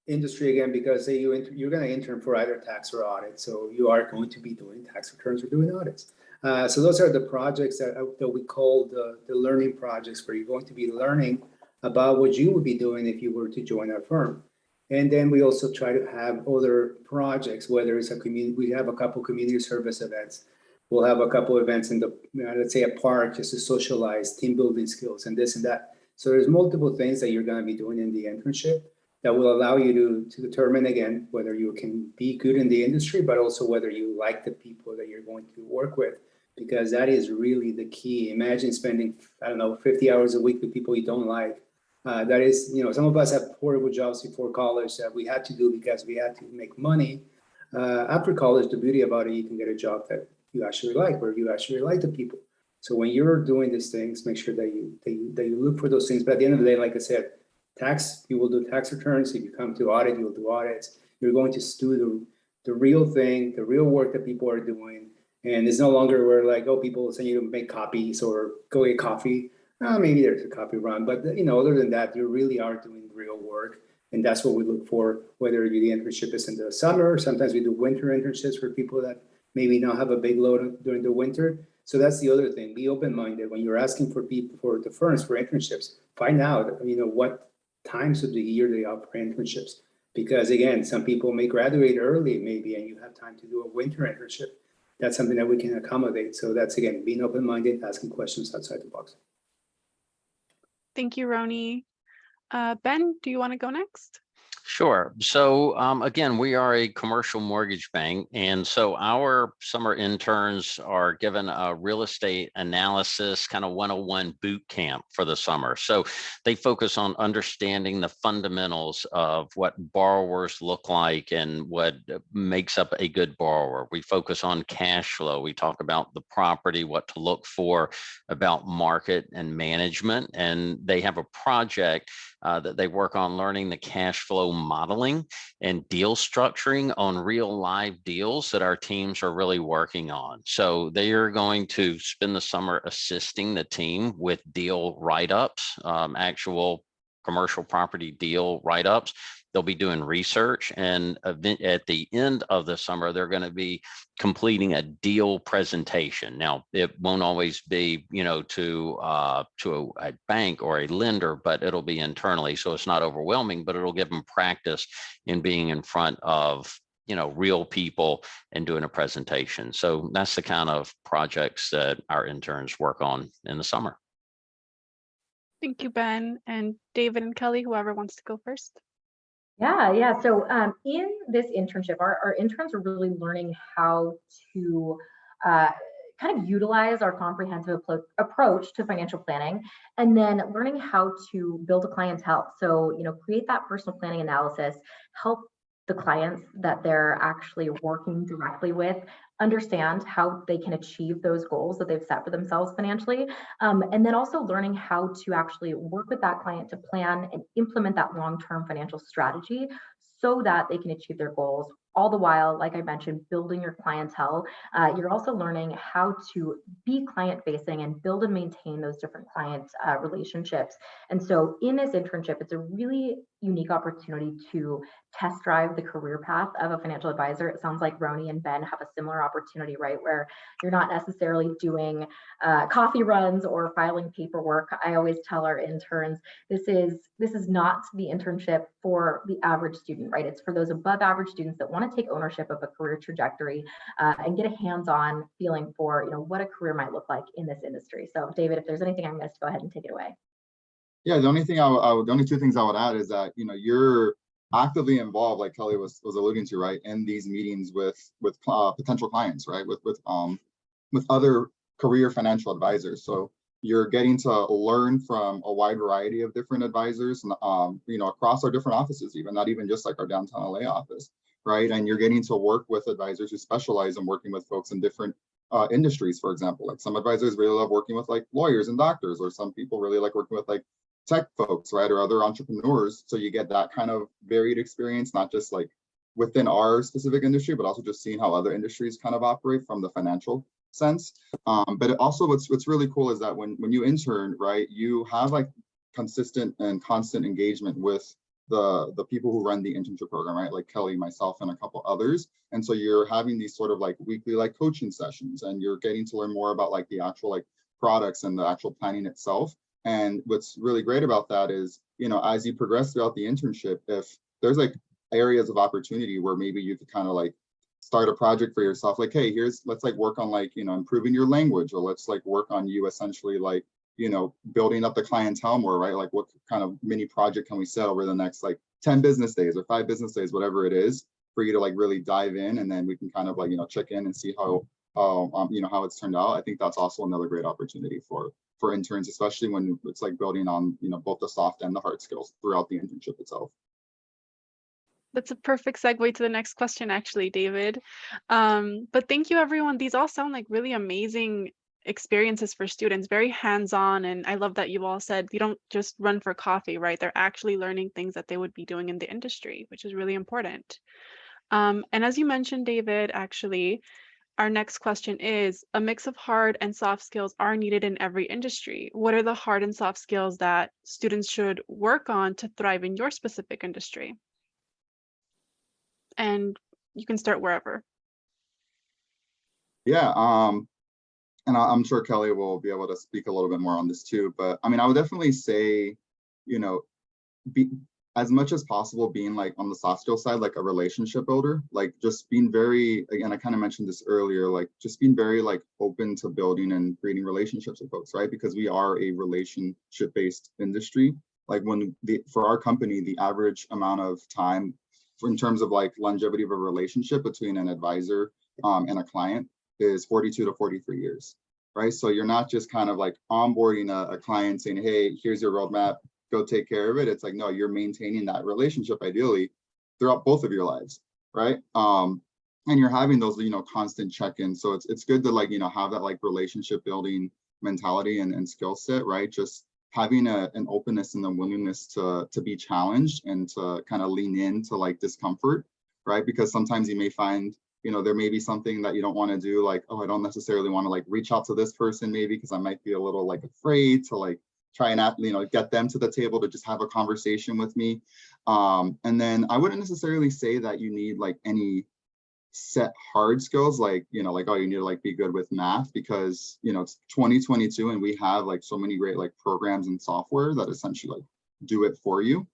industry again, because you're going to intern for either tax or audit, so you are going to be doing tax returns or doing audits. So those are the projects that we call the learning projects, where you're going to be learning about what you would be doing if you were to join our firm. And then we also try to have other projects, whether it's a community. We have a couple community service events. We'll have a couple events in the, let's say, a park, just to socialize, team building skills, and this and that. So there's multiple things that you're going to be doing in the internship that will allow you to determine, again, whether you can be good in the industry, but also whether you like the people that you're going to work with, because that is really the key. Imagine spending, 50 hours a week with people you don't like. That is, some of us have horrible jobs before college that we had to do because we had to make money. After college, the beauty about it, you can get a job that you actually like, where you actually like the people. So when you're doing these things, make sure that you look for those things. But at the end of the day, like I said, tax, you will do tax returns. If you come to audit, you'll do audits. You're going to do the real thing, the real work that people are doing. And it's no longer where people send you to make copies or go get coffee. Maybe there's a copy run, but other than that, you really are doing real work. And that's what we look for, whether the internship is in the summer. Sometimes we do winter internships for people that maybe not have a big load during the winter. So that's the other thing. Be open-minded when you're asking for people, for the firms, for internships. Find out, what times of the year they offer internships. Because again, some people may graduate early, maybe, and you have time to do a winter internship. That's something that we can accommodate. So that's, again, being open-minded, asking questions outside the box. Thank you, Roni. Ben, do you want to go next? Sure. So again, we are a commercial mortgage bank. And so our summer interns are given a real estate analysis kind of 101 boot camp for the summer. So they focus on understanding the fundamentals of what borrowers look like and what makes up a good borrower. We focus on cash flow. We talk about the property, what to look for, about market and management. And they have a project that they work on learning the cash flow modeling and deal structuring on real live deals that our teams are really working on. So they are going to spend the summer assisting the team with deal write-ups, actual commercial property deal write-ups. They'll be doing research, and at the end of the summer, they're going to be completing a deal presentation. Now, it won't always be, to a bank or a lender, but it'll be internally, so it's not overwhelming. But it'll give them practice in being in front of real people and doing a presentation. So that's the kind of projects that our interns work on in the summer. Thank you, Ben. And David and Kelly, whoever wants to go first. Yeah. So in this internship, our interns are really learning how to kind of utilize our comprehensive approach to financial planning, and then learning how to build a clientele. So, create that personal planning analysis, help the clients that they're actually working directly with, understand how they can achieve those goals that they've set for themselves financially, and then also learning how to actually work with that client to plan and implement that long-term financial strategy so that they can achieve their goals. All the while, like I mentioned, building your clientele. You're also learning how to be client facing and build and maintain those different client relationships. And so in this internship, it's a really unique opportunity to test drive the career path of a financial advisor. It sounds like Roni and Ben have a similar opportunity, right? Where you're not necessarily doing coffee runs or filing paperwork. I always tell our interns, this is not the internship for the average student, right? It's for those above average students that want to take ownership of a career trajectory and get a hands-on feeling for, what a career might look like in this industry. So David, if there's anything I missed, go ahead and take it away. Yeah, the only two things I would add is that, you're actively involved, like Kelly was alluding to, right, in these meetings with potential clients, right, with other career financial advisors. So you're getting to learn from a wide variety of different advisors, across our different offices, even not even just like our downtown LA office, right? And you're getting to work with advisors who specialize in working with folks in different industries. For example, like some advisors really love working with like lawyers and doctors, or some people really like working with like tech folks, right, or other entrepreneurs. So you get that kind of varied experience, not just like within our specific industry, but also just seeing how other industries kind of operate from the financial sense. But it also, what's really cool is that when you intern, right, you have like consistent and constant engagement with the people who run the internship program, right, like Kelly, myself, and a couple others. And so you're having these sort of like weekly like coaching sessions, and you're getting to learn more about like the actual like products and the actual planning itself. And what's really great about that is, as you progress throughout the internship, if there's like areas of opportunity where maybe you could kind of like start a project for yourself, like, hey, let's like work on like, improving your language, or let's like work on you essentially like, building up the clientele more, right? Like what kind of mini project can we set over the next like 10 business days or 5 business days, whatever it is, for you to like really dive in, and then we can kind of like, check in and see how it's turned out. I think that's also another great opportunity for interns, especially when it's like building on, both the soft and the hard skills throughout the internship itself. That's a perfect segue to the next question, actually, David. But thank you, everyone. These all sound like really amazing experiences for students, very hands-on. And I love that you all said you don't just run for coffee, right? They're actually learning things that they would be doing in the industry, which is really important. And as you mentioned, David, actually, our next question is, a mix of hard and soft skills are needed in every industry. What are the hard and soft skills that students should work on to thrive in your specific industry? And you can start wherever. Yeah, and I'm sure Kelly will be able to speak a little bit more on this too. But I mean, I would definitely say, be as much as possible being like on the soft skill side, like a relationship builder, like just being very, again, I kind of mentioned this earlier, like just being very like open to building and creating relationships with folks, right? Because we are a relationship-based industry. Like for our company, the average amount of time in terms of like longevity of a relationship between an advisor and a client is 42 to 43 years, right? So you're not just kind of like onboarding a client saying, hey, here's your roadmap, go take care of it. It's like, no, you're maintaining that relationship ideally throughout both of your lives, right? And you're having those, constant check-ins. So it's good to like, have that like relationship building mentality and skill set, right? Just having an openness and a willingness to be challenged and to kind of lean into like discomfort, right? Because sometimes you may find, there may be something that you don't want to do, like, oh, I don't necessarily want to like reach out to this person maybe because I might be a little like afraid to like try and get them to the table to just have a conversation with me. And then I wouldn't necessarily say that you need like any set hard skills, like, like, oh, you need to like be good with math, because, it's 2022 and we have like so many great like programs and software that essentially like do it for you.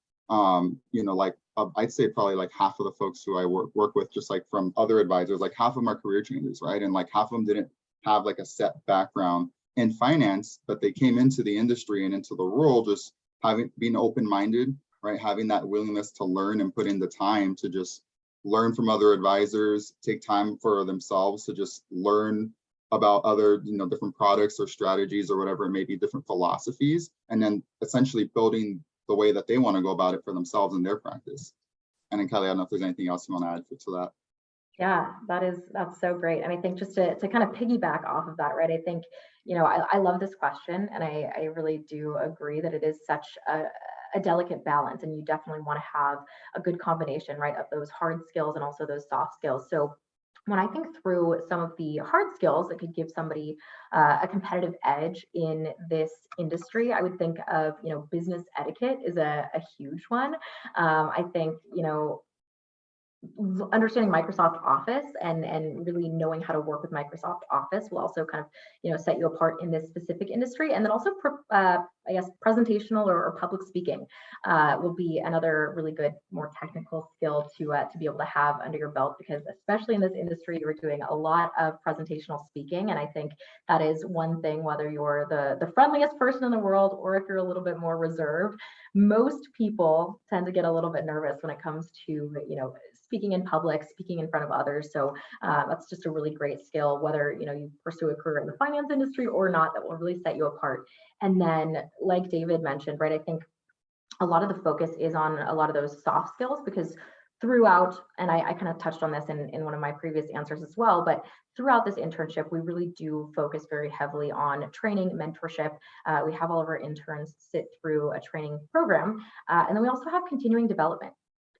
I'd say probably like half of the folks who I work with, just like from other advisors, like half of them are career changers, right? And like half of them didn't have like a set background in finance, but they came into the industry and into the role just being open-minded, right? Having that willingness to learn and put in the time to just learn from other advisors, take time for themselves to just learn about other, different products or strategies or whatever it may be, different philosophies, and then essentially building the way that they want to go about it for themselves in their practice. And then Kelly, I don't know if there's anything else you want to add to that. Yeah, that's so great. And I think just to kind of piggyback off of that, right? I think, I love this question, and I really do agree that it is such a delicate balance, and you definitely want to have a good combination, right, of those hard skills and also those soft skills. So when I think through some of the hard skills that could give somebody a competitive edge in this industry, I would think of, business etiquette is a huge one. I think, understanding Microsoft Office and really knowing how to work with Microsoft Office will also kind of, set you apart in this specific industry. And then also, I guess, presentational or public speaking will be another really good, more technical skill to be able to have under your belt, because especially in this industry, you're doing a lot of presentational speaking. And I think that is one thing, whether you're the friendliest person in the world or if you're a little bit more reserved, most people tend to get a little bit nervous when it comes to, speaking in public, speaking in front of others. So that's just a really great skill, whether, you pursue a career in the finance industry or not, that will really set you apart. And then, like David mentioned, right, I think a lot of the focus is on a lot of those soft skills, because throughout, and I kind of touched on this in one of my previous answers as well, but throughout this internship, we really do focus very heavily on training, mentorship. We have all of our interns sit through a training program, and then we also have continuing development.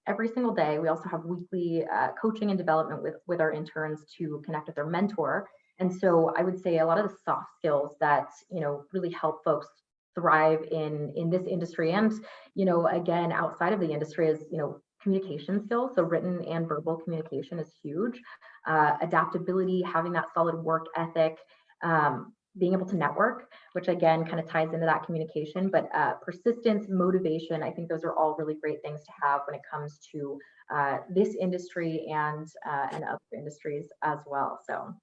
Every single day, we also have weekly coaching and development with our interns to connect with their mentor. And so I would say a lot of the soft skills that, really help folks thrive in this industry, and, again, outside of the industry, is, communication skills. So written and verbal communication is huge. Adaptability, having that solid work ethic, being able to network, which again kind of ties into that communication, but persistence, motivation, I think those are all really great things to have when it comes to this industry and other industries as well. So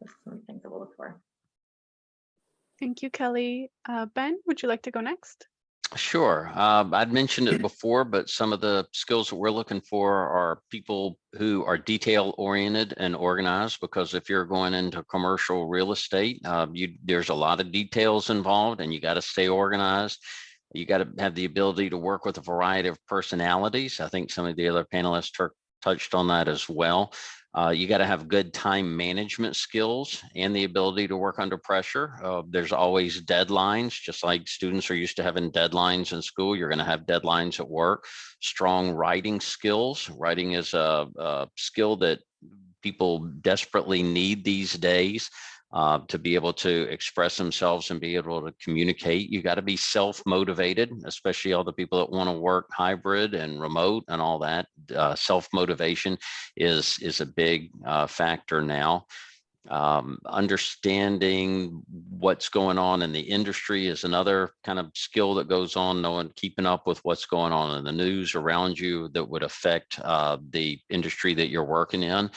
those are some things that we'll look for. Thank you, Kelly. Ben, would you like to go next? Sure. I'd mentioned it before, but some of the skills that we're looking for are people who are detail oriented and organized, because if you're going into commercial real estate, there's a lot of details involved, and you got to stay organized. You got to have the ability to work with a variety of personalities. I think some of the other panelists touched on that as well. You got to have good time management skills and the ability to work under pressure. There's always deadlines, just like students are used to having deadlines in school. You're going to have deadlines at work. Strong writing skills. Writing is a skill that people desperately need these days. To be able to express themselves and be able to communicate. You got to be self-motivated, especially all the people that want to work hybrid and remote and all that. Self-motivation is a big factor now. Understanding what's going on in the industry is another kind of skill that goes on, knowing, keeping up with what's going on in the news around you that would affect the industry that you're working in.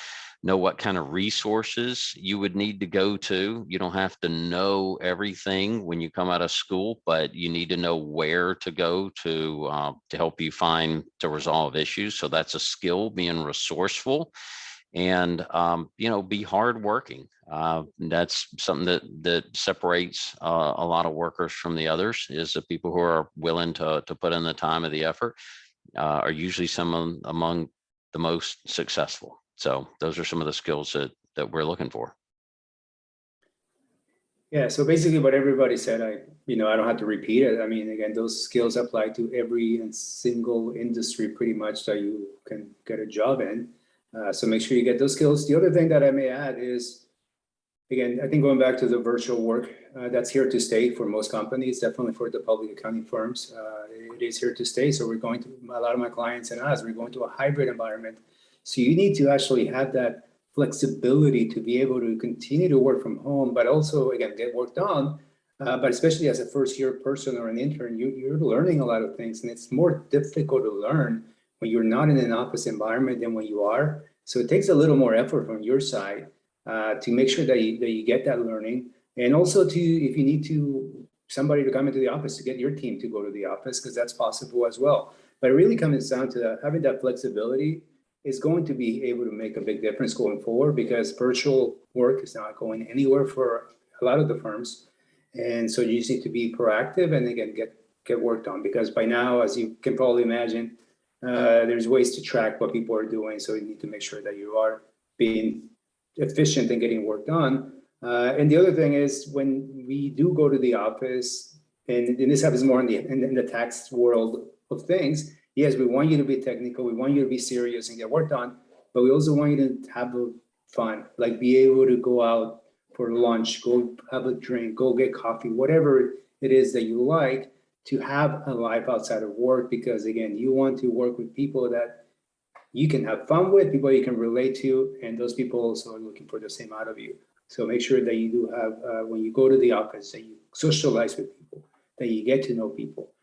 Know what kind of resources you would need to go to. You don't have to know everything when you come out of school, but you need to know where to go to help you to resolve issues. So that's a skill, being resourceful, and be hardworking. That's something that separates a lot of workers from the others, is the people who are willing to put in the time and the effort are usually some among the most successful. So those are some of the skills that we're looking for. Yeah, so basically what everybody said, I don't have to repeat it. I mean, again, those skills apply to every single industry pretty much that you can get a job in. So make sure you get those skills. The other thing that I may add is, again, I think going back to the virtual work, that's here to stay for most companies, definitely for the public accounting firms. It is here to stay. So a lot of my clients and us, we're going to a hybrid environment. So you need to actually have that flexibility to be able to continue to work from home, but also, again, get work done. But especially as a first-year person or an intern, you're learning a lot of things, and it's more difficult to learn when you're not in an office environment than when you are. So it takes a little more effort from your side to make sure that you get that learning, and also if you need somebody to come into the office, to get your team to go to the office, because that's possible as well. But it really comes down to that, having that flexibility is going to be able to make a big difference going forward, because virtual work is not going anywhere for a lot of the firms. And so you just need to be proactive and again, get work done, because by now, as you can probably imagine, There's ways to track what people are doing. So you need to make sure that you are being efficient and getting work done. And the other thing is when we do go to the office, and this happens more in the tax world of things, yes, we want you to be technical, we want you to be serious and get work done, but we also want you to have fun, like be able to go out for lunch, go have a drink, go get coffee, whatever it is that you like, to have a life outside of work, because again, you want to work with people that you can have fun with, people you can relate to, and those people also are looking for the same out of you. So make sure that you do have, when you go to the office, that you socialize with people, that you get to know people,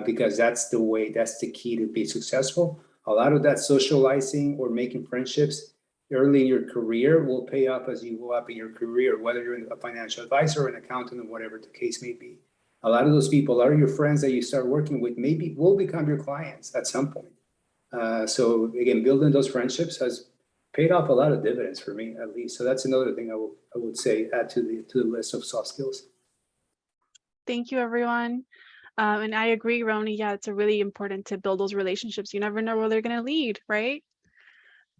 because that's the way, that's the key to be successful. A lot of that socializing or making friendships early in your career will pay off as you go up in your career, whether you're a financial advisor or an accountant or whatever the case may be. A lot of those people, a lot of your friends that you start working with maybe will become your clients at some point. So again, building those friendships has paid off a lot of dividends for me, at least. So that's another thing I would say add to the list of soft skills. Thank you, everyone. And I agree, Roni. Yeah, it's really important to build those relationships. You never know where they're going to lead, right?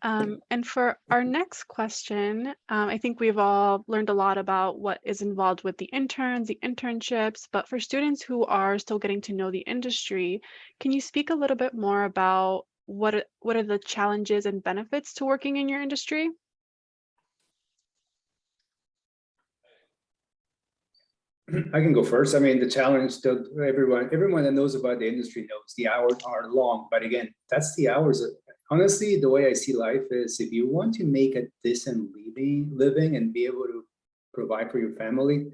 And for our next question, I think we've all learned a lot about what is involved with the interns, the internships, but for students who are still getting to know the industry, can you speak a little bit more about what are the challenges and benefits to working in your industry? I can go first. I mean, the challenge that everyone that knows about the industry knows the hours are long, but again, that's the hours. Honestly, the way I see life is if you want to make a decent living and be able to provide for your family,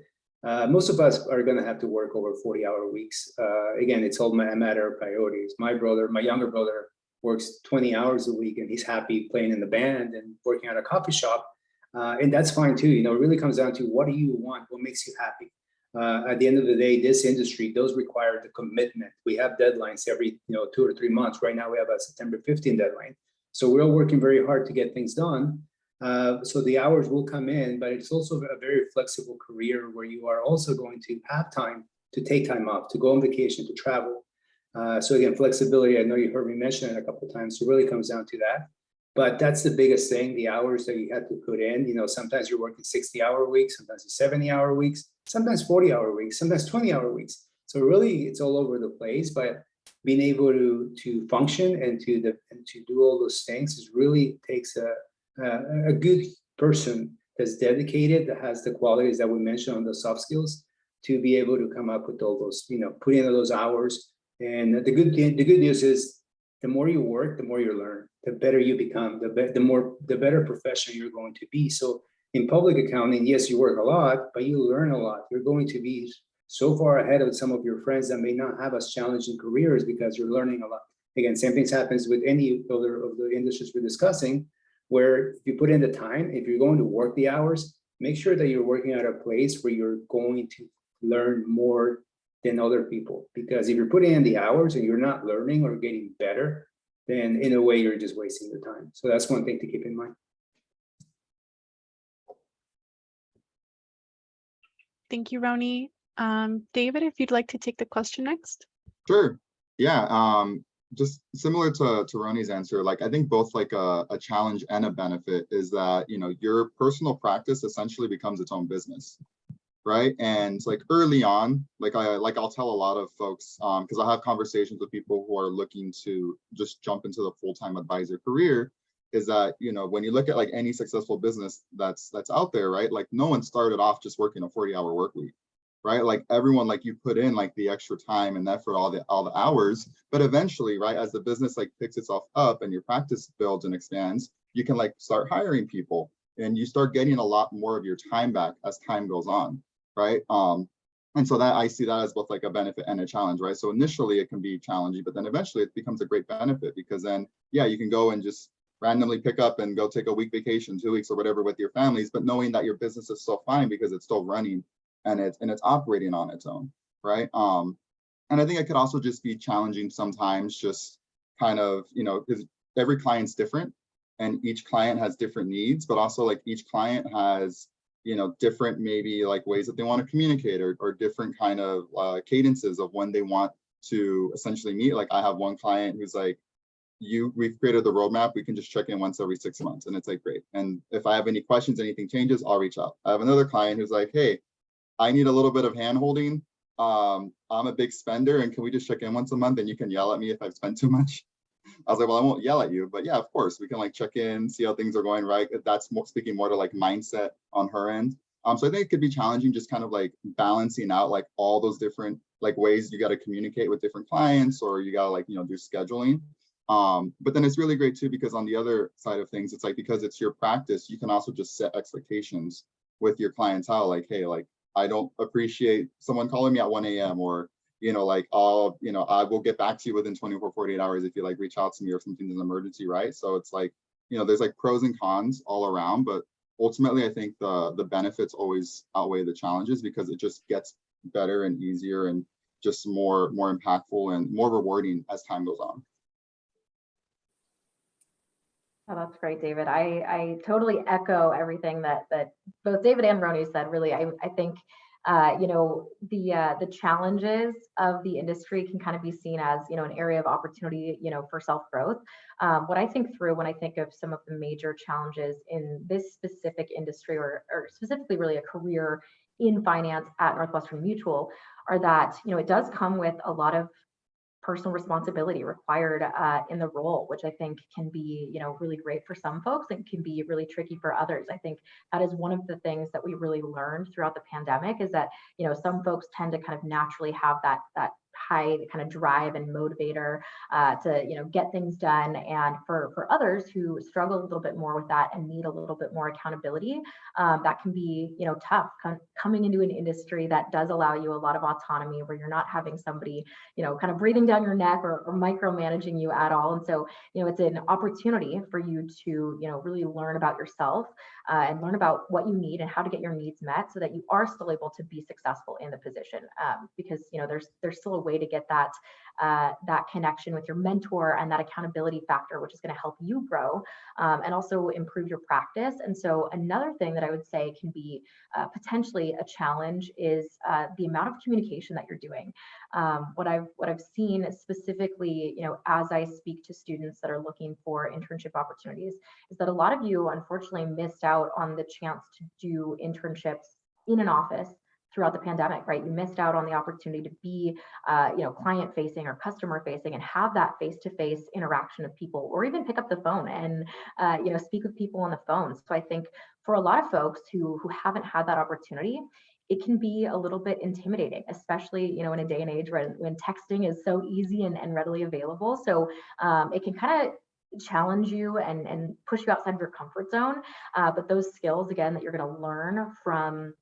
most of us are going to have to work over 40-hour weeks. Again, it's all a matter of priorities. My younger brother works 20 hours a week and he's happy playing in the band and working at a coffee shop. And that's fine too. You know, it really comes down to what do you want? What makes you happy? At the end of the day, this industry does require the commitment. We have deadlines every 2 or 3 months. Right now, we have a September 15 deadline. So we're all working very hard to get things done. So the hours will come in, but it's also a very flexible career where you are also going to have time to take time off, to go on vacation, to travel. So again, flexibility, I know you heard me mention it a couple of times. So it really comes down to that. But that's the biggest thing, the hours that you have to put in. You know, sometimes you're working 60-hour weeks, sometimes 70-hour weeks, sometimes 40-hour weeks, sometimes 20-hour weeks. So really, it's all over the place. But being able to function and to do all those things is really takes a good person that's dedicated, that has the qualities that we mentioned on the soft skills, to be able to come up with all those, put in all those hours. And the good news is, the more you work, the more you learn, the better you become, the better professional you're going to be. So in public accounting, yes, you work a lot, but you learn a lot. You're going to be so far ahead of some of your friends that may not have as challenging careers because you're learning a lot. Again, same things happens with any other of the industries we're discussing, where if you put in the time, if you're going to work the hours, make sure that you're working at a place where you're going to learn more than other people. Because if you're putting in the hours and you're not learning or getting better, then in a way you're just wasting your time. So that's one thing to keep in mind. Thank you, Roni. David, if you'd like to take the question next. Sure. Yeah. Just similar to Roni's answer, like I think both like a challenge and a benefit is that, your personal practice essentially becomes its own business. Right. And like early on, I'll tell a lot of folks, because I have conversations with people who are looking to just jump into the full-time advisor career, is that, when you look at like any successful business that's out there, right, like no one started off just working a 40-hour work week, right? Like everyone, like you put in like the extra time and effort, all the hours, but eventually, right, as the business like picks itself up and your practice builds and expands, you can like start hiring people and you start getting a lot more of your time back as time goes on. Right. And so that I see that as both like a benefit and a challenge, right? So initially it can be challenging, but then eventually it becomes a great benefit because then, yeah, you can go and just randomly pick up and go take a week vacation, 2 weeks or whatever with your families, but knowing that your business is still fine because it's still running and it's operating on its own, right? And I think it could also just be challenging sometimes, just kind of, because every client's different and each client has different needs, but also like each client has different maybe like ways that they want to communicate or different kind of cadences of when they want to essentially meet. Like I have one client who's like, we've created the roadmap. We can just check in once every 6 months. And it's like, great. And if I have any questions, anything changes, I'll reach out. I have another client who's like, hey, I need a little bit of hand holding. I'm a big spender, and can we just check in once a month and you can yell at me if I've spent too much? I was like, well, I won't yell at you, but yeah, of course, we can like check in, see how things are going, right? That's more speaking more to like mindset on her end. So I think it could be challenging just kind of like balancing out like all those different like ways you got to communicate with different clients, or you got to like, do scheduling. But then it's really great too, because on the other side of things, it's like, because it's your practice, you can also just set expectations with your clientele. Like, hey, like, I don't appreciate someone calling me at 1 a.m. or, like, I will get back to you within 24, 48 hours if you like reach out to me or something's an emergency, right? So it's like, there's like pros and cons all around, but ultimately I think the benefits always outweigh the challenges, because it just gets better and easier and just more impactful and more rewarding as time goes on. Oh, that's great, David. I totally echo everything that both David and Roni said. Really, I think the challenges of the industry can kind of be seen as an area of opportunity for self-growth. What I think through when I think of some of the major challenges in this specific industry, or specifically really a career in finance at Northwestern Mutual, are that it does come with a lot of personal responsibility required in the role, which I think can be, really great for some folks and can be really tricky for others. I think that is one of the things that we really learned throughout the pandemic, is that, some folks tend to kind of naturally have that high kind of drive and motivator to get things done, and for others who struggle a little bit more with that and need a little bit more accountability, that can be tough coming into an industry that does allow you a lot of autonomy, where you're not having somebody kind of breathing down your neck or micromanaging you at all. And so it's an opportunity for you to really learn about yourself and learn about what you need and how to get your needs met, so that you are still able to be successful in the position, because there's still a way to get that connection with your mentor and that accountability factor, which is going to help you grow and also improve your practice. And so another thing that I would say can be potentially a challenge is the amount of communication that you're doing. What I've seen specifically, as I speak to students that are looking for internship opportunities, is that a lot of you unfortunately missed out on the chance to do internships in an office throughout the pandemic, right? You missed out on the opportunity to be, client facing or customer facing, and have that face-to-face interaction with people, or even pick up the phone and, speak with people on the phone. So I think for a lot of folks who haven't had that opportunity, it can be a little bit intimidating, especially, in a day and age when texting is so easy and readily available. So it can kind of challenge you and push you outside of your comfort zone. But those skills, again, that you're going to learn from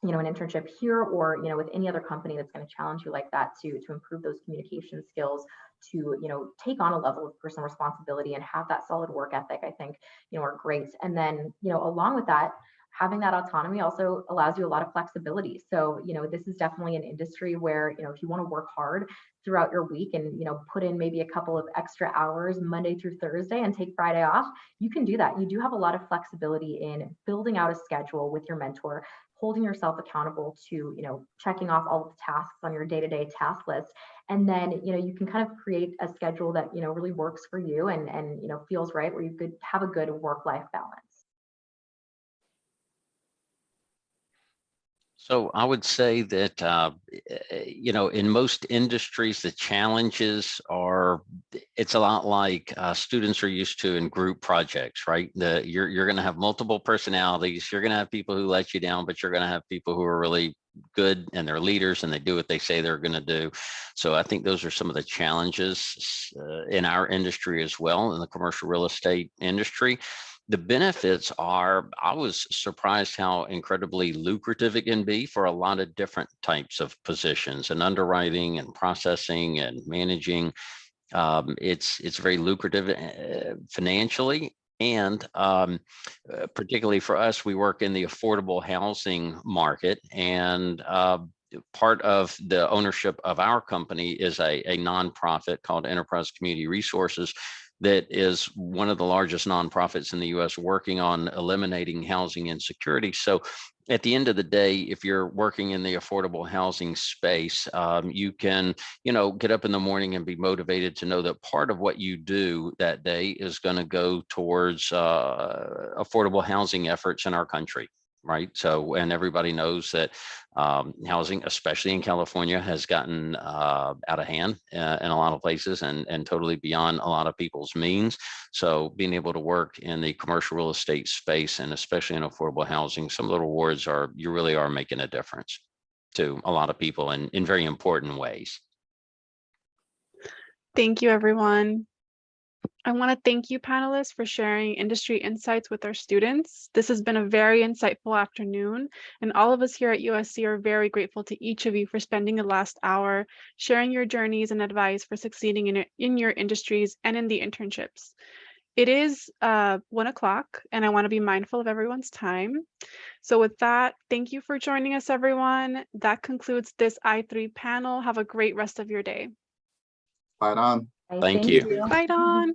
an internship here, or with any other company that's going to challenge you like that, to improve those communication skills, to take on a level of personal responsibility and have that solid work ethic, I think are great. And then along with that, having that autonomy also allows you a lot of flexibility. So this is definitely an industry where if you want to work hard throughout your week and put in maybe a couple of extra hours Monday through Thursday and take Friday off, you can do that. You do have a lot of flexibility in building out a schedule with your mentor, holding yourself accountable to checking off all of the tasks on your day-to-day task list. And then you can kind of create a schedule that really works for you and feels right, where you could have a good work-life balance. So I would say that, in most industries, the challenges are, it's a lot like students are used to in group projects, right? You're going to have multiple personalities. You're going to have people who let you down, but you're going to have people who are really good and they're leaders and they do what they say they're going to do. So I think those are some of the challenges in our industry as well, in the commercial real estate industry. The benefits are, I was surprised how incredibly lucrative it can be for a lot of different types of positions, and underwriting and processing and managing. It's very lucrative financially. And particularly for us, we work in the affordable housing market, and part of the ownership of our company is a nonprofit called Enterprise Community Resources, that is one of the largest nonprofits in the U.S. working on eliminating housing insecurity. So at the end of the day, if you're working in the affordable housing space, you can, get up in the morning and be motivated to know that part of what you do that day is going to go towards affordable housing efforts in our country. Right. So, and everybody knows that housing, especially in California, has gotten out of hand in a lot of places and totally beyond a lot of people's means. So being able to work in the commercial real estate space, and especially in affordable housing, some of the rewards are, you really are making a difference to a lot of people in very important ways. Thank you, everyone. I want to thank you, panelists, for sharing industry insights with our students. This has been a very insightful afternoon, and all of us here at USC are very grateful to each of you for spending the last hour sharing your journeys and advice for succeeding in your industries and in the internships. It is 1 o'clock, and I want to be mindful of everyone's time. So with that, thank you for joining us, everyone. That concludes this I3 panel. Have a great rest of your day. Right on. Okay, Thank thank you. Bye, Dawn.